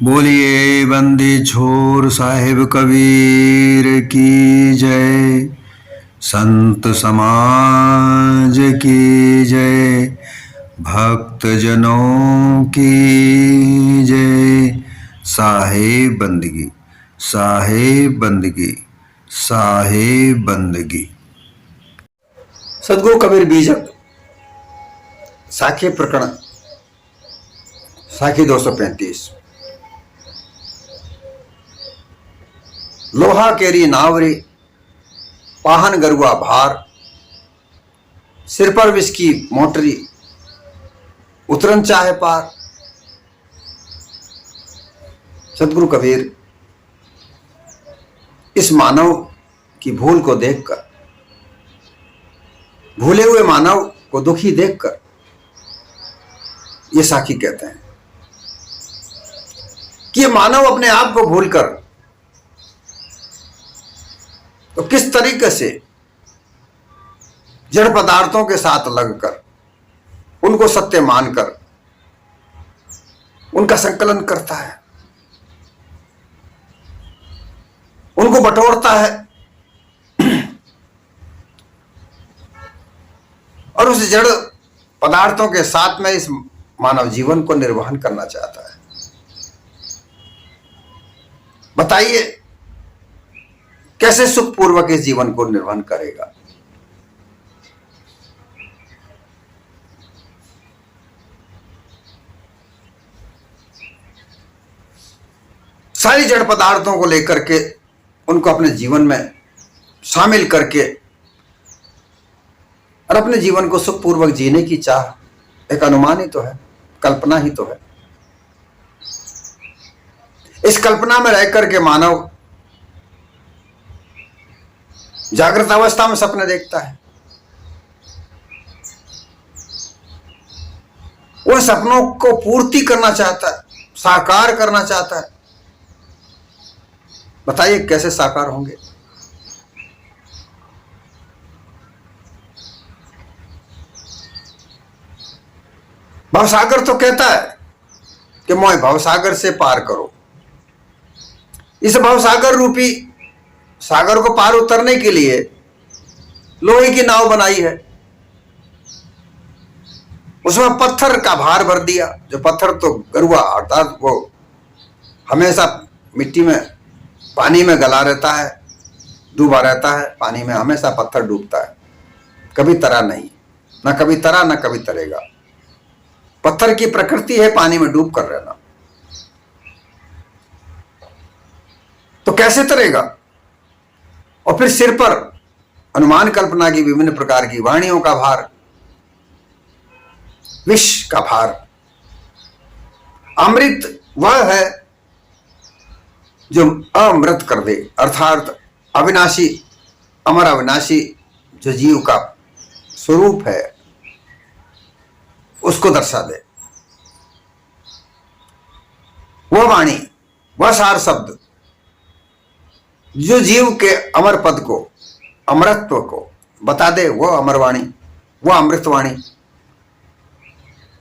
बोलिए बंदी छोर साहिब कबीर की जय। संत समाज की जय। भक्त जनों की जय। साहिब बंदगी, साहिब बंदगी, साहिब बंदगी। सदगुरु कबीर बीजक साखी प्रकरण साखी 235। लोहा केरी नावरी, पाहन गरुआ भार, सिर पर विष की मोटरी, उतरन चाहे पार। सदगुरु कबीर इस मानव की भूल को देखकर, भूले हुए मानव को दुखी देखकर ये साखी कहते हैं कि ये मानव अपने आप को भूलकर तो किस तरीके से जड़ पदार्थों के साथ लगकर, उनको सत्य मानकर उनका संकलन करता है, उनको बटोरता है और उस जड़ पदार्थों के साथ में इस मानव जीवन को निर्वहन करना चाहता है। बताइए कैसे सुखपूर्वक इस जीवन को निर्वहन करेगा? सारी जड़ पदार्थों को लेकर के उनको अपने जीवन में शामिल करके और अपने जीवन को सुखपूर्वक जीने की चाह एक अनुमान ही तो है, कल्पना ही तो है। इस कल्पना में रह करके मानव जागृत अवस्था में सपने देखता है, उन सपनों को पूर्ति करना चाहता है, साकार करना चाहता है। बताइए कैसे साकार होंगे? भवसागर तो कहता है कि मोह भवसागर से पार करो। इस भवसागर रूपी सागर को पार उतरने के लिए लोहे की नाव बनाई है, उसमें पत्थर का भार भर दिया। जो पत्थर तो गरुआ अर्थात वो हमेशा मिट्टी में पानी में गला रहता है, डूबा रहता है, पानी में हमेशा पत्थर डूबता है, कभी तरा नहीं, ना कभी तरा ना कभी तरेगा। पत्थर की प्रकृति है पानी में डूब कर रहना, तो कैसे तरेगा? और फिर सिर पर अनुमान कल्पना की विभिन्न प्रकार की वाणियों का भार, विष का भार। अमृत वह है जो अमृत कर दे, अर्थात अविनाशी, अमर अविनाशी जो जीव का स्वरूप है उसको दर्शा दे। वह वाणी, वह सार शब्द जो जीव के अमर पद को, अमरत्व को बता दे, वह अमर वाणी, वह अमृत वाणी।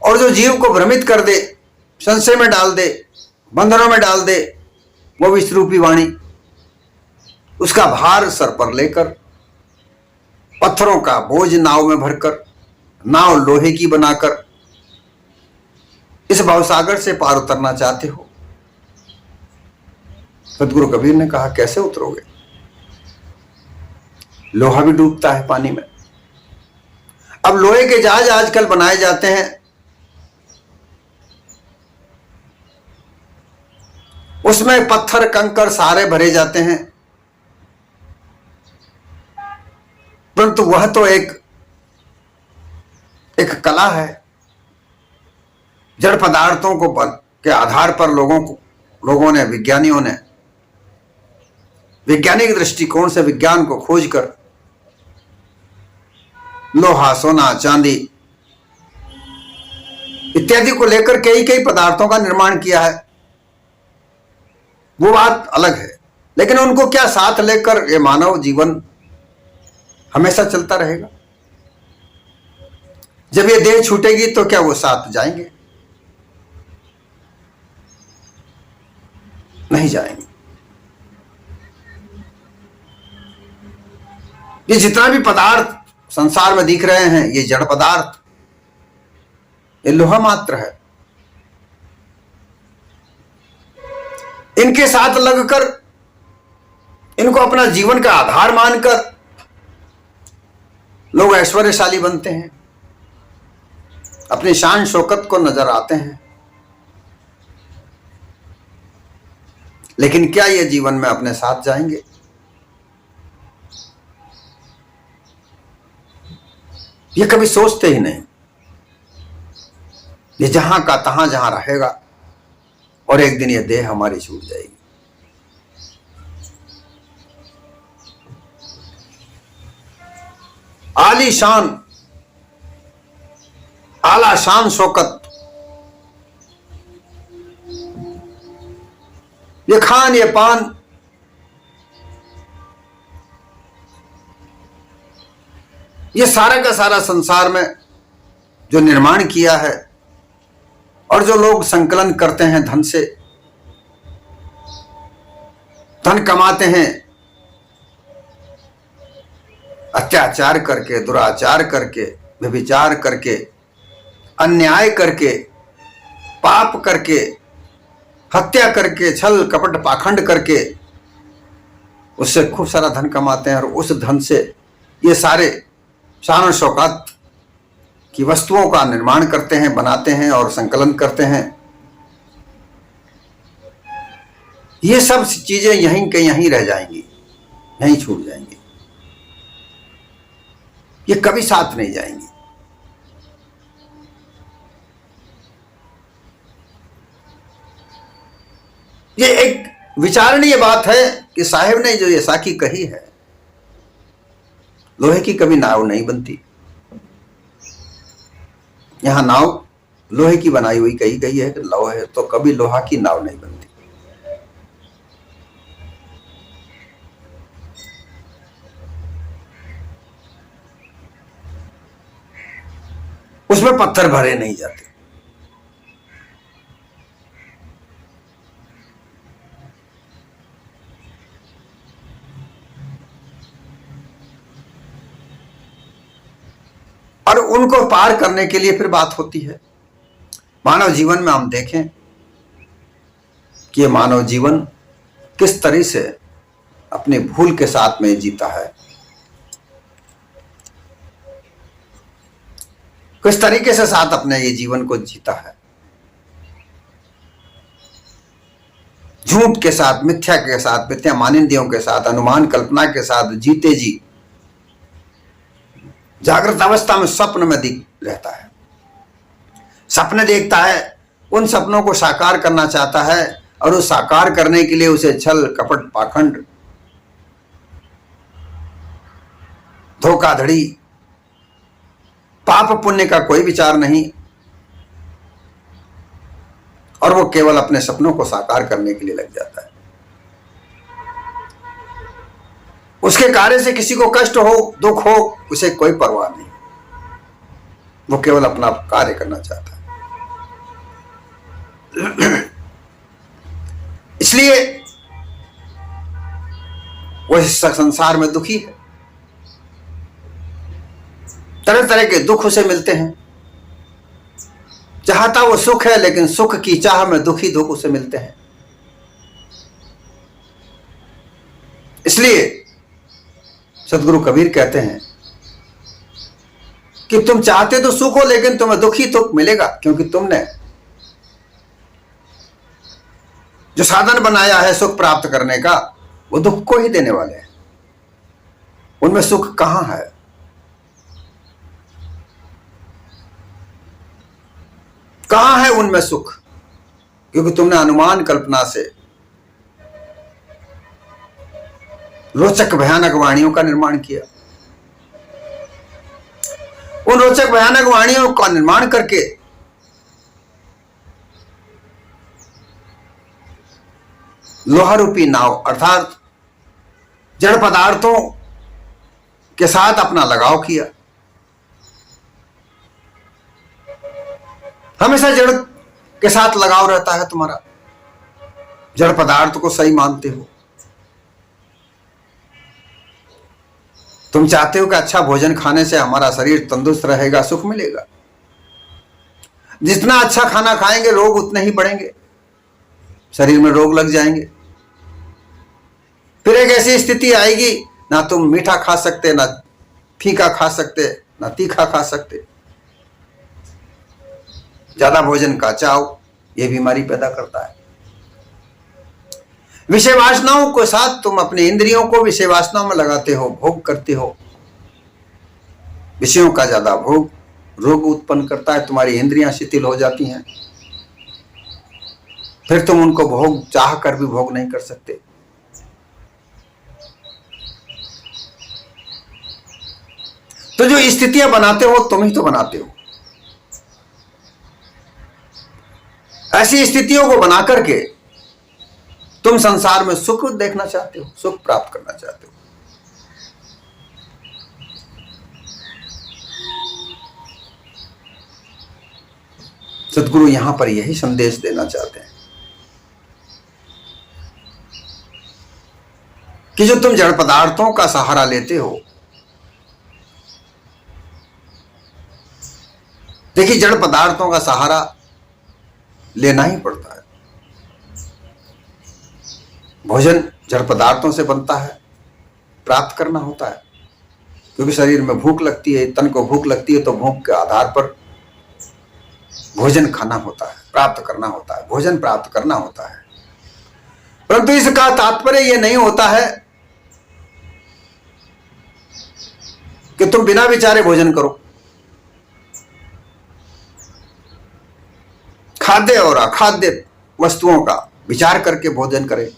और जो जीव को भ्रमित कर दे, संशय में डाल दे, बंधनों में डाल दे, वो विश्वरूपी वाणी। उसका भार सर पर लेकर, पत्थरों का बोझ नाव में भरकर, नाव लोहे की बनाकर इस भवसागर से पार उतरना चाहते हो। सदगुरु कबीर ने कहा कैसे उतरोगे? लोहा भी डूबता है पानी में। अब लोहे के जहाज आजकल बनाए जाते हैं, उसमें पत्थर कंकड़ सारे भरे जाते हैं, परंतु वह तो एक कला है। जड़ पदार्थों को के आधार पर लोगों ने, विज्ञानियों ने वैज्ञानिक दृष्टिकोण से विज्ञान को खोजकर लोहा, सोना, चांदी इत्यादि को लेकर कई पदार्थों का निर्माण किया है। वो बात अलग है, लेकिन उनको क्या साथ लेकर ये मानव जीवन हमेशा चलता रहेगा? जब ये देह छूटेगी तो क्या वो साथ जाएंगे? नहीं जाएंगे। ये जितना भी पदार्थ संसार में दिख रहे हैं, ये जड़ पदार्थ, ये लोहा मात्र है। इनके साथ लगकर, इनको अपना जीवन का आधार मानकर लोग ऐश्वर्यशाली बनते हैं, अपनी शान शौकत को नजर आते हैं। लेकिन क्या ये जीवन में अपने साथ जाएंगे? ये कभी सोचते ही नहीं। ये जहां का तहां जहां रहेगा और एक दिन ये देह हमारी छूट जाएगी। आलीशान, आला शान शौकत, ये खान ये पान, ये सारा का सारा संसार में जो निर्माण किया है और जो लोग संकलन करते हैं धन से, धन कमाते हैं अत्याचार करके, दुराचार करके, व्यभिचार करके, अन्याय करके, पाप करके, हत्या करके, छल कपट पाखंड करके, उससे खूब सारा धन कमाते हैं और उस धन से ये सारे शान और शौकत की वस्तुओं का निर्माण करते हैं, बनाते हैं और संकलन करते हैं। ये सब चीजें यहीं के यहीं रह जाएंगी, यहीं छूट जाएंगी, ये कभी साथ नहीं जाएंगी। ये एक विचारणीय बात है कि साहिब ने जो ये साखी कही है, लोहे की कभी नाव नहीं बनती। यहां नाव लोहे की बनाई हुई कही गई है, लोहे तो कभी लोहा की नाव नहीं बनती। उसमें पत्थर भरे नहीं जाते। और उनको पार करने के लिए फिर बात होती है। मानव जीवन में हम देखें कि ये मानव जीवन किस तरह से अपने भूल के साथ में जीता है, किस तरीके से साथ अपने ये जीवन को जीता है। झूठ के साथ, मिथ्या के साथ, मिथ्या मानिंदियों के साथ, अनुमान कल्पना के साथ जीते जी जागृत अवस्था में स्वप्न में दिख रहता है, सपने देखता है, उन सपनों को साकार करना चाहता है और उस साकार करने के लिए उसे छल कपट पाखंड, धोखाधड़ी, पाप पुण्य का कोई विचार नहीं, और वो केवल अपने सपनों को साकार करने के लिए लग जाता है। उसके कार्य से किसी को कष्ट हो, दुख हो, उसे कोई परवाह नहीं, वो केवल अपना कार्य करना चाहता है। इसलिए वो इस संसार में दुखी है। तरह तरह के दुख उसे मिलते हैं। चाहता वो सुख है, लेकिन सुख की चाह में दुखी दुख उसे मिलते हैं। इसलिए सदगुरु कबीर कहते हैं कि तुम चाहते तो सुख हो, लेकिन तुम्हें दुखी दुख मिलेगा, क्योंकि तुमने जो साधन बनाया है सुख प्राप्त करने का, वो दुख को ही देने वाले हैं। उनमें सुख कहां है? कहां है उनमें सुख? क्योंकि तुमने अनुमान कल्पना से रोचक भयानक वाणियों का निर्माण किया। उन रोचक भयानक वाणियों का निर्माण करके लोहा रूपी नाव अर्थात जड़ पदार्थों के साथ अपना लगाव किया। हमेशा जड़ के साथ लगाव रहता है तुम्हारा। जड़ पदार्थ को सही मानते हो। तुम चाहते हो कि अच्छा भोजन खाने से हमारा शरीर तंदुरुस्त रहेगा, सुख मिलेगा। जितना अच्छा खाना खाएंगे रोग उतने ही बढ़ेंगे, शरीर में रोग लग जाएंगे। फिर एक ऐसी स्थिति आएगी, ना तुम मीठा खा सकते, ना फीका खा सकते, ना तीखा खा सकते। ज्यादा भोजन का चाव यह बीमारी पैदा करता है। विषय वासनाओं के साथ तुम अपने इंद्रियों को विषय वासनाओं में लगाते हो, भोग करते हो। विषयों का ज्यादा भोग रोग उत्पन्न करता है, तुम्हारी इंद्रियां शिथिल हो जाती हैं, फिर तुम उनको भोग चाह कर भी भोग नहीं कर सकते। तो जो स्थितियां बनाते हो तुम ही तो बनाते हो। ऐसी स्थितियों को बना करके तुम संसार में सुख देखना चाहते हो, सुख प्राप्त करना चाहते हो। सद्गुरु यहां पर यही संदेश देना चाहते हैं कि जो तुम जड़ पदार्थों का सहारा लेते हो, देखिए जड़ पदार्थों का सहारा लेना ही पड़ता है। भोजन जड़ पदार्थों से बनता है, प्राप्त करना होता है, क्योंकि शरीर में भूख लगती है, तन को भूख लगती है, तो भूख के आधार पर भोजन खाना होता है, प्राप्त करना होता है, भोजन प्राप्त करना होता है। परंतु इसका तात्पर्य यह नहीं होता है कि तुम बिना विचारे भोजन करो। खाद्य और अखाद्य वस्तुओं का विचार करके भोजन करें।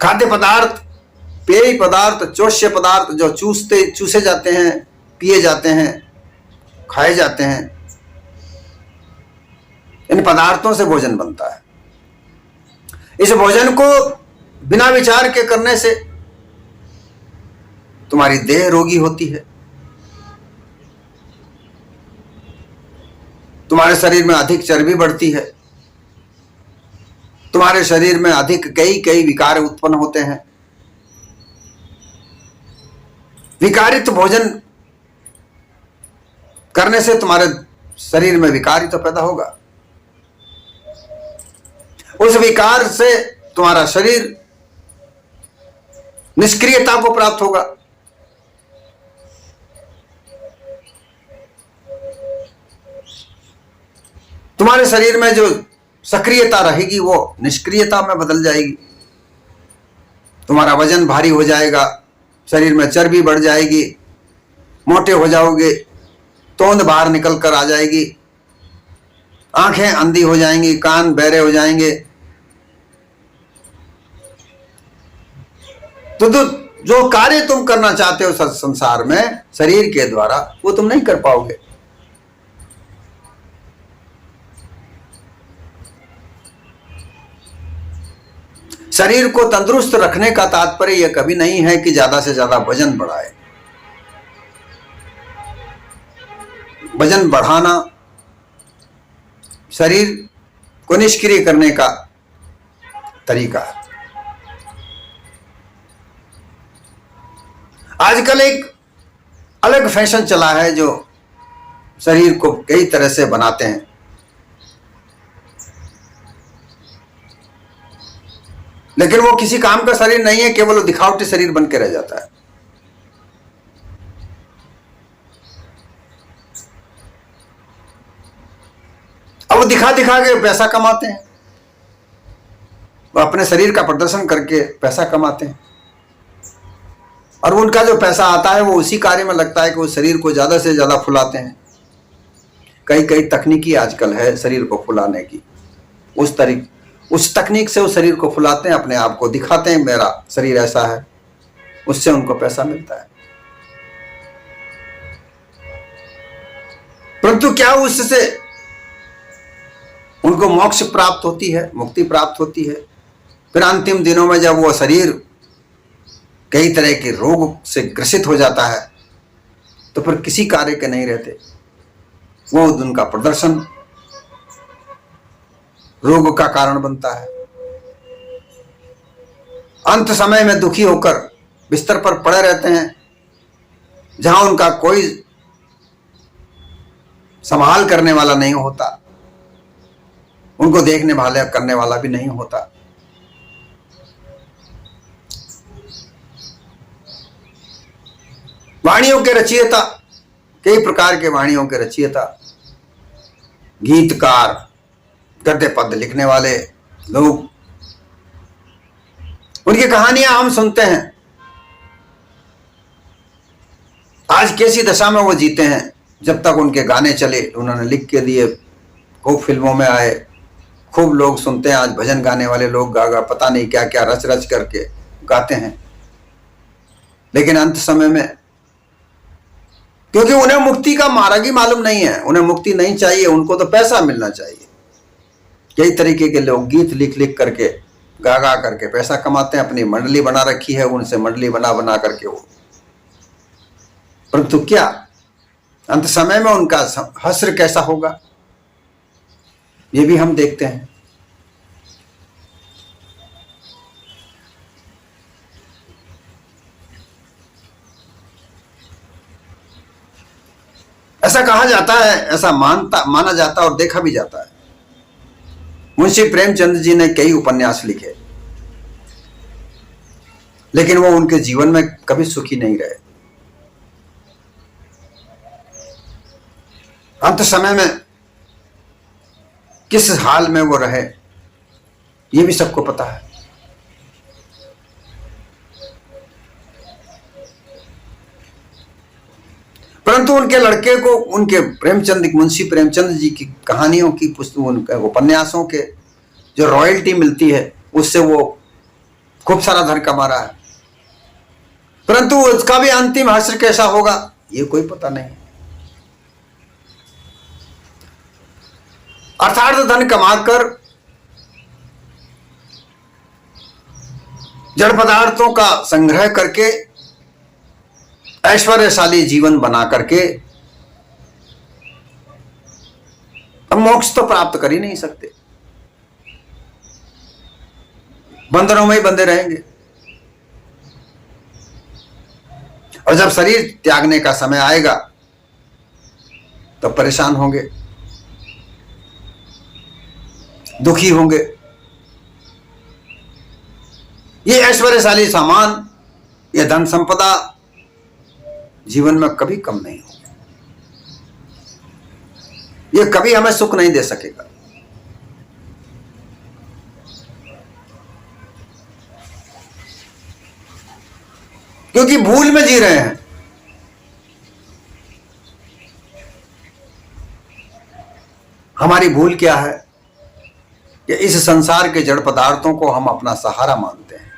खाद्य पदार्थ, पेय पदार्थ, चोष्य पदार्थ जो चूसे जाते हैं, पिए जाते हैं, खाए जाते हैं, इन पदार्थों से भोजन बनता है। इस भोजन को बिना विचार के करने से तुम्हारी देह रोगी होती है, तुम्हारे शरीर में अधिक चर्बी बढ़ती है, तुम्हारे शरीर में अधिक कई विकार उत्पन्न होते हैं। विकारित भोजन करने से तुम्हारे शरीर में विकार ही तो पैदा होगा। उस विकार से तुम्हारा शरीर निष्क्रियता को प्राप्त होगा। तुम्हारे शरीर में जो सक्रियता रहेगी वो निष्क्रियता में बदल जाएगी। तुम्हारा वजन भारी हो जाएगा, शरीर में चर्बी बढ़ जाएगी, मोटे हो जाओगे, तोंद बाहर निकल कर आ जाएगी, आंखें अंधी हो जाएंगी, कान बहरे हो जाएंगे। तो जो कार्य तुम करना चाहते हो संसार में शरीर के द्वारा, वो तुम नहीं कर पाओगे। शरीर को तंदुरुस्त रखने का तात्पर्य यह कभी नहीं है कि ज्यादा से ज्यादा वजन बढ़ाए। वजन बढ़ाना शरीर को निष्क्रिय करने का तरीका है। आजकल एक अलग फैशन चला है जो शरीर को कई तरह से बनाते हैं। लेकिन वो किसी काम का शरीर नहीं है, केवल वो दिखावटी शरीर बन के रह जाता है। अब वो दिखा दिखा के पैसा कमाते हैं, वो अपने शरीर का प्रदर्शन करके पैसा कमाते हैं, और उनका जो पैसा आता है वो उसी कार्य में लगता है कि वो शरीर को ज्यादा से ज्यादा फुलाते हैं। कई तकनीकी आजकल है शरीर को फुलाने की। उस तकनीक से वो शरीर को फुलाते हैं, अपने आप को दिखाते हैं मेरा शरीर ऐसा है, उससे उनको पैसा मिलता है। परंतु क्या उससे उनको मोक्ष प्राप्त होती है, मुक्ति प्राप्त होती है? फिर अंतिम दिनों में जब वो शरीर कई तरह के रोग से ग्रसित हो जाता है तो फिर किसी कार्य के नहीं रहते। वो उनका प्रदर्शन रोग का कारण बनता है। अंत समय में दुखी होकर बिस्तर पर पड़े रहते हैं, जहां उनका कोई संभाल करने वाला नहीं होता, उनको देखने वाला करने वाला भी नहीं होता। वाणियों के रचयिता, कई प्रकार के वाणियों के रचयिता, गीतकार, गद्य पद्य लिखने वाले लोग, उनकी कहानियां हम सुनते हैं। आज कैसी दशा में वो जीते हैं। जब तक उनके गाने चले, उन्होंने लिख के दिए, खूब फिल्मों में आए, खूब लोग सुनते हैं। आज भजन गाने वाले लोग गा पता नहीं क्या क्या रच रच करके गाते हैं, लेकिन अंत समय में, क्योंकि उन्हें मुक्ति का मार्ग ही मालूम नहीं है, उन्हें मुक्ति नहीं चाहिए, उनको तो पैसा मिलना चाहिए। कई तरीके के लोग गीत लिख लिख करके, गा करके पैसा कमाते हैं। अपनी मंडली बना रखी है, उनसे मंडली बना करके वो, परंतु क्या अंत समय में उनका हश्र कैसा होगा, ये भी हम देखते हैं। ऐसा कहा जाता है, ऐसा माना जाता और देखा भी जाता है। मुंशी प्रेमचंद जी ने कई उपन्यास लिखे, लेकिन वो उनके जीवन में कभी सुखी नहीं रहे। अंत समय में किस हाल में वो रहे, ये भी सबको पता है। परंतु उनके लड़के को, उनके मुंशी प्रेमचंद जी की कहानियों की पुस्तक, उनके उपन्यासों के जो रॉयल्टी मिलती है, उससे वो खूब सारा धन कमा रहा है। परंतु उसका भी अंतिम हश्र कैसा होगा, ये कोई पता नहीं। अर्थात धन कमाकर, जड़ पदार्थों का संग्रह करके, ऐश्वर्यशाली जीवन बना करके हम मोक्ष तो प्राप्त कर ही नहीं सकते, बंधनों में ही बंधे रहेंगे। और जब शरीर त्यागने का समय आएगा तो परेशान होंगे, दुखी होंगे। ये ऐश्वर्यशाली सामान, ये धन संपदा जीवन में कभी कम नहीं होगा, ये कभी हमें सुख नहीं दे सकेगा। क्योंकि भूल में जी रहे हैं। हमारी भूल क्या है कि इस संसार के जड़ पदार्थों को हम अपना सहारा मानते हैं।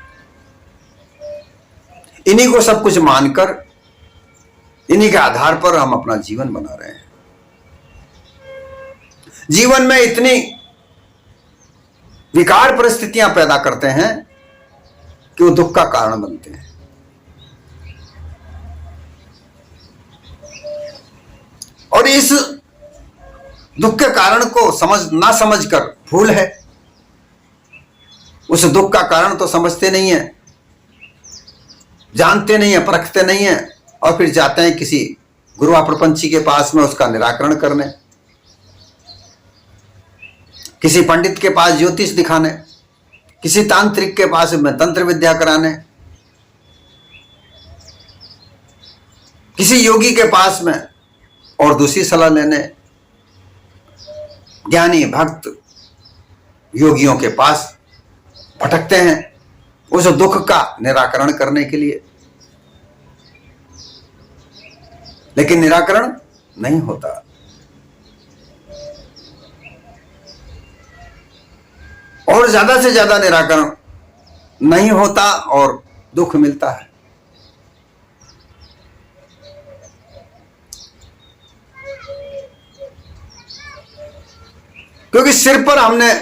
इन्हीं को सब कुछ मानकर, इन्हीं के आधार पर हम अपना जीवन बना रहे हैं। जीवन में इतनी विकार परिस्थितियां पैदा करते हैं कि वो दुख का कारण बनते हैं। और इस दुख के कारण को ना समझकर, भूल है, उस दुख का कारण तो समझते नहीं है, जानते नहीं है, परखते नहीं है, और फिर जाते हैं किसी गुरुआ प्रपंची के पास में उसका निराकरण करने, किसी पंडित के पास ज्योतिष दिखाने, किसी तांत्रिक के पास में तंत्र विद्या कराने, किसी योगी के पास में और दूसरी सलाह लेने, ज्ञानी भक्त योगियों के पास भटकते हैं उस दुख का निराकरण करने के लिए, लेकिन निराकरण नहीं होता। और ज्यादा से ज्यादा निराकरण नहीं होता और दुख मिलता है। क्योंकि सिर पर हमने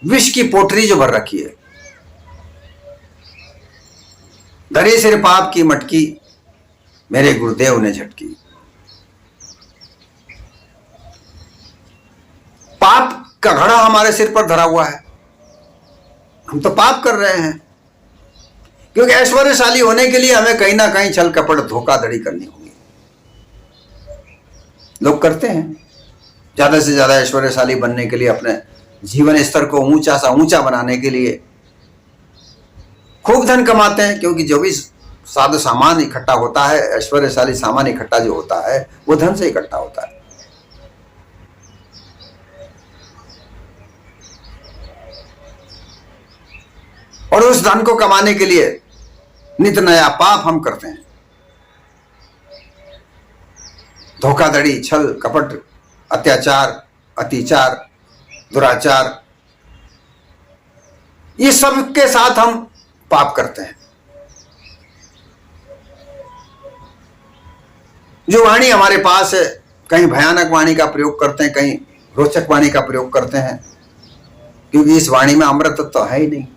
विष की पोटरी जो भर रखी है, धरे सिर पाप की मटकी, मेरे गुरुदेव ने झटकी। पाप का घड़ा हमारे सिर पर धरा हुआ है, हम तो पाप कर रहे हैं। क्योंकि ऐश्वर्यशाली होने के लिए हमें कहीं ना कहीं छल कपट धोखाधड़ी करनी होगी। लोग करते हैं, ज्यादा से ज्यादा ऐश्वर्यशाली बनने के लिए, अपने जीवन स्तर को ऊंचा सा ऊंचा बनाने के लिए खूब धन कमाते हैं। क्योंकि जो भी साधु सामान इकट्ठा होता है, ऐश्वर्यशाली सामान इकट्ठा जो होता है, वो धन से इकट्ठा होता है। और उस धन को कमाने के लिए नित नया पाप हम करते हैं। धोखाधड़ी, छल कपट, अत्याचार, अतिचार, दुराचार, ये सब के साथ हम पाप करते हैं। जो वाणी हमारे पास है, कहीं भयानक वाणी का प्रयोग करते हैं, कहीं रोचक वाणी का प्रयोग करते हैं, क्योंकि इस वाणी में अमृत तो है ही नहीं।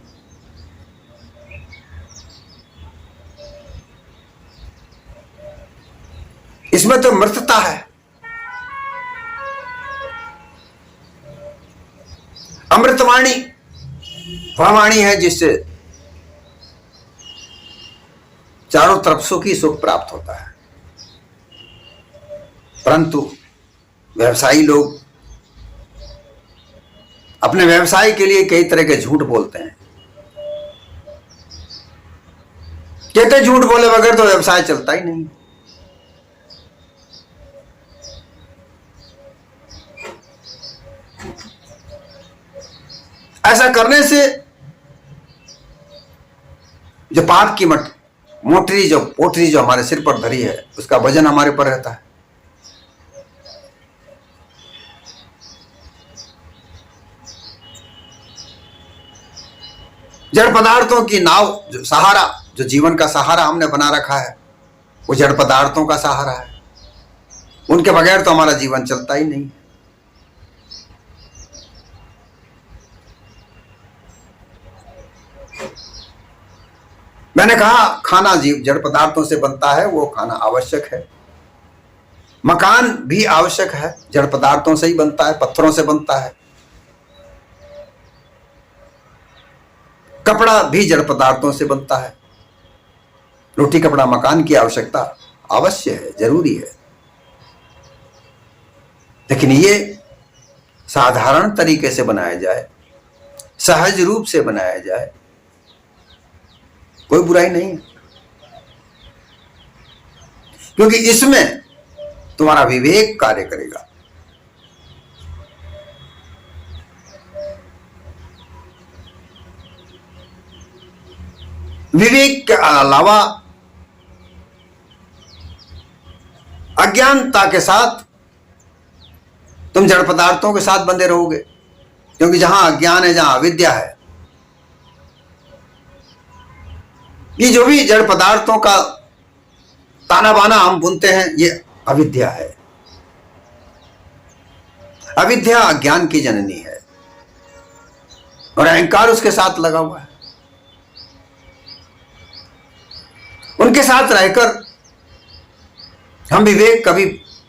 इसमें तो मृतता है। अमृतवाणी वह वाणी है जिससे चारों तरफ सुख ही सुख प्राप्त होता है। परंतु व्यवसायी लोग अपने व्यवसाय के लिए कई तरह के झूठ बोलते हैं। कहते झूठ बोले बगैर तो व्यवसाय चलता ही नहीं। ऐसा करने से जो पाप की मोटरी, जो पोटरी जो हमारे सिर पर धरी है, उसका वजन हमारे पर रहता है। जड़ पदार्थों की नाव, जो सहारा, जो जीवन का सहारा हमने बना रखा है, वो जड़ पदार्थों का सहारा है। उनके बगैर तो हमारा जीवन चलता ही नहीं। मैंने कहा खाना जीव जड़ पदार्थों से बनता है, वो खाना आवश्यक है। मकान भी आवश्यक है, जड़ पदार्थों से ही बनता है, पत्थरों से बनता है। कपड़ा भी जड़ पदार्थों से बनता है। रोटी कपड़ा मकान की आवश्यकता अवश्य है, जरूरी है। लेकिन ये साधारण तरीके से बनाया जाए, सहज रूप से बनाया जाए, कोई बुराई नहीं है। क्योंकि इसमें तुम्हारा विवेक कार्य करेगा। विवेक के अलावा अज्ञानता के साथ तुम जड़ पदार्थों के साथ बंधे रहोगे। क्योंकि जहां अज्ञान है, जहां अविद्या है, ये जो भी जड़ पदार्थों का ताना बाना हम बुनते हैं, ये अविद्या है। अविद्या अज्ञान की जननी है और अहंकार उसके साथ लगा हुआ है। उनके साथ रहकर हम विवेक कभी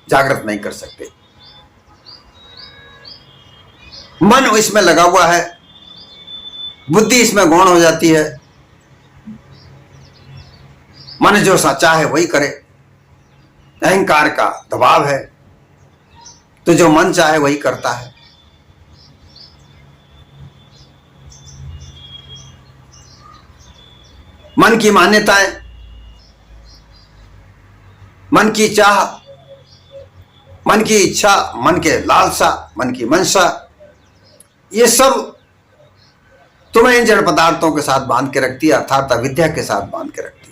जागृत नहीं कर सकते। मन इसमें लगा हुआ है, बुद्धि इसमें गौण हो जाती है। मन जो सच्चा है वही करे, अहंकार का दबाव है, तो जो मन चाहे वही करता है। मन की मान्यताएं, मन की चाह, मन की इच्छा, मन के लालसा, मन की मंशा, ये सब तुम्हें इन जड़ पदार्थों के साथ बांध के रखती है, अर्थात अविद्या के साथ बांध के रखती है।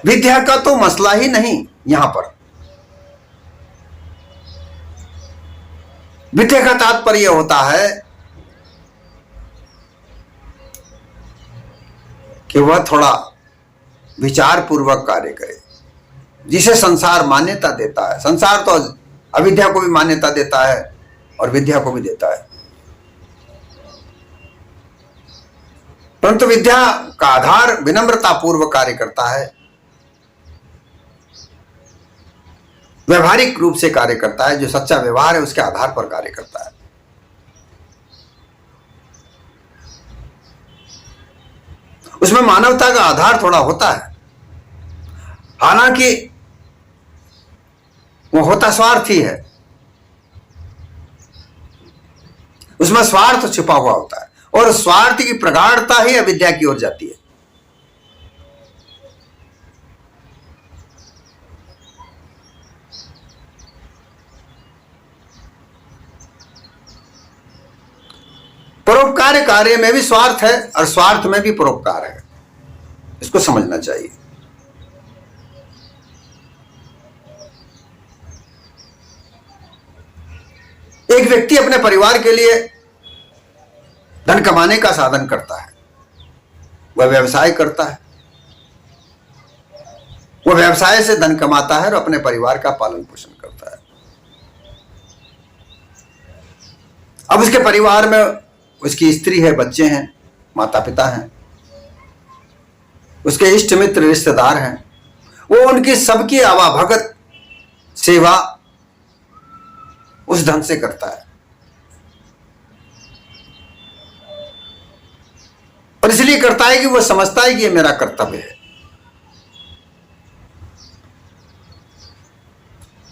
विद्या का तो मसला ही नहीं यहां पर। विद्या का तात्पर्य होता है कि वह थोड़ा विचार पूर्वक कार्य करे, जिसे संसार मान्यता देता है। संसार तो अविद्या को भी मान्यता देता है और विद्या को भी देता है, परंतु विद्या का आधार विनम्रता पूर्वक कार्य करता है। व्यवहारिक रूप से कार्य करता है, जो सच्चा व्यवहार है उसके आधार पर कार्य करता है। उसमें मानवता का आधार थोड़ा होता है, हालांकि वो होता स्वार्थी है, उसमें स्वार्थ छुपा हुआ होता है, और स्वार्थ की प्रगाढ़ता ही अविद्या की ओर जाती है। परोपकार कार्य में भी स्वार्थ है और स्वार्थ में भी परोपकार है, इसको समझना चाहिए। एक व्यक्ति अपने परिवार के लिए धन कमाने का साधन करता है, वह व्यवसाय करता है, वह व्यवसाय से धन कमाता है और अपने परिवार का पालन पोषण करता है। अब उसके परिवार में उसकी स्त्री है, बच्चे हैं, माता पिता हैं, उसके इष्ट मित्र रिश्तेदार हैं, वो उनकी सबकी आवाभगत सेवा उस ढंग से करता है, और इसलिए करता है कि वो समझता है कि ये मेरा कर्तव्य है।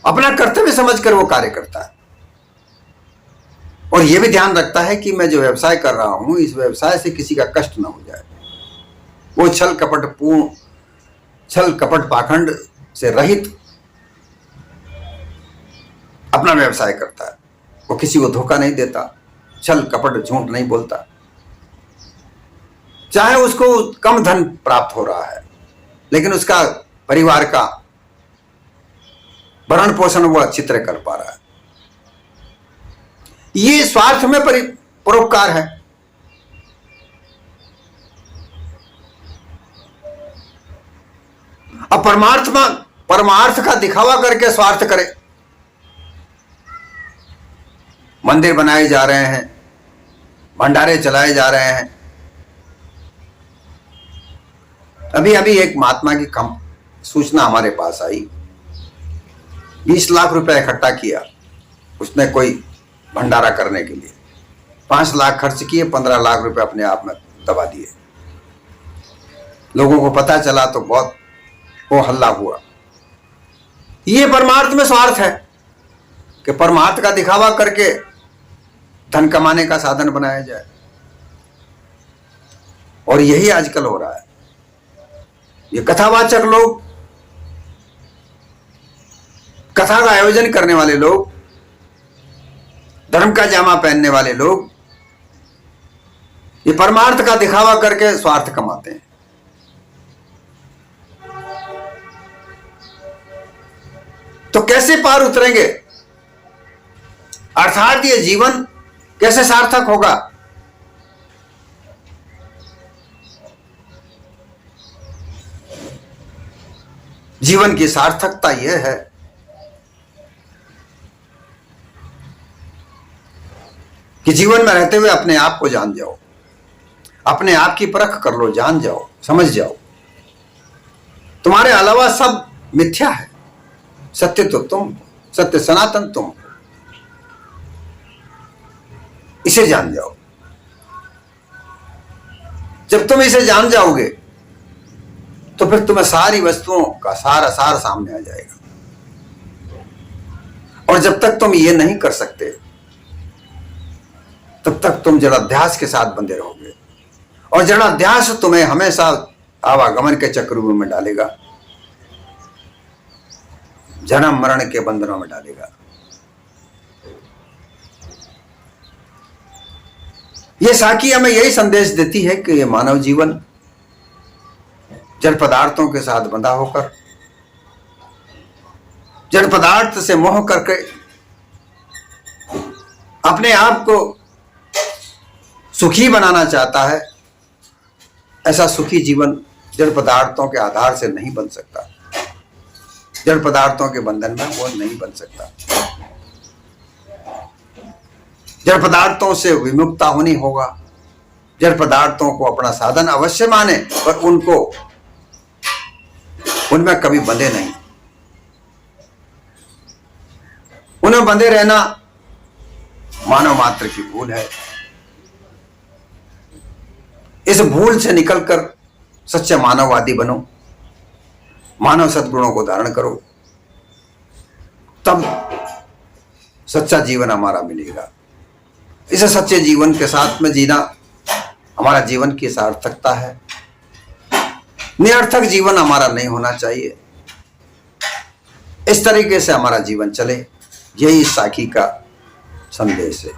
अपना कर्तव्य समझकर वो कार्य करता है, और यह भी ध्यान रखता है कि मैं जो व्यवसाय कर रहा हूं, इस व्यवसाय से किसी का कष्ट ना हो जाए। वो छल कपट पाखंड से रहित अपना व्यवसाय करता है। वो किसी को धोखा नहीं देता, छल कपट झूठ नहीं बोलता, चाहे उसको कम धन प्राप्त हो रहा है, लेकिन उसका परिवार का भरण पोषण वो अच्छी तरह कर पा रहा है। ये स्वार्थ में परोपकार है। अब परमार्थ का दिखावा करके स्वार्थ करे, मंदिर बनाए जा रहे हैं, भंडारे चलाए जा रहे हैं। अभी अभी एक महात्मा की सूचना हमारे पास आई, 20 लाख रुपए इकट्ठा किया उसने कोई भंडारा करने के लिए, 5 लाख खर्च किए, 15 लाख रुपए अपने आप में दबा दिए। लोगों को पता चला तो बहुत वो हल्ला हुआ। ये परमार्थ में स्वार्थ है कि परमार्थ का दिखावा करके धन कमाने का साधन बनाया जाए, और यही आजकल हो रहा है। ये कथावाचक लोग, कथा का आयोजन करने वाले लोग, धर्म का जामा पहनने वाले लोग, ये परमार्थ का दिखावा करके स्वार्थ कमाते हैं। तो कैसे पार उतरेंगे? अर्थात ये जीवन कैसे सार्थक होगा? जीवन की सार्थकता यह है कि जीवन में रहते हुए अपने आप को जान जाओ, अपने आप की परख कर लो, जान जाओ, समझ जाओ। तुम्हारे अलावा सब मिथ्या है, सत्य तो तुम, सत्य सनातन तुम, इसे जान जाओ। जब तुम इसे जान जाओगे तो फिर तुम्हें सारी वस्तुओं का सार सामने आ जाएगा। और जब तक तुम ये नहीं कर सकते तब तक तुम जड़ाध्यास के साथ बंधे रहोगे, और जड़ाध्यास तुम्हें हमेशा आवागमन के चक्रव्यूह में डालेगा, जन्म मरण के बंधनों में डालेगा। यह साखी हमें यही संदेश देती है कि यह मानव जीवन जड़ पदार्थों के साथ बंधा होकर, जड़ पदार्थ से मोह करके अपने आप को सुखी बनाना चाहता है। ऐसा सुखी जीवन जड़ पदार्थों के आधार से नहीं बन सकता, जड़ पदार्थों के बंधन में वो नहीं बन सकता। जड़ पदार्थों से विमुक्ता होनी होगा। जड़ पदार्थों को अपना साधन अवश्य माने, पर उनमें कभी बंधे नहीं। उन्हें बंधे रहना मानव मात्र की भूल है। इस भूल से निकलकर सच्चे मानववादी बनो, मानव सद्गुणों को धारण करो, तब सच्चा जीवन हमारा मिलेगा। इस सच्चे जीवन के साथ में जीना हमारा जीवन की सार्थकता है। निरर्थक जीवन हमारा नहीं होना चाहिए। इस तरीके से हमारा जीवन चले, यही साखी का संदेश है।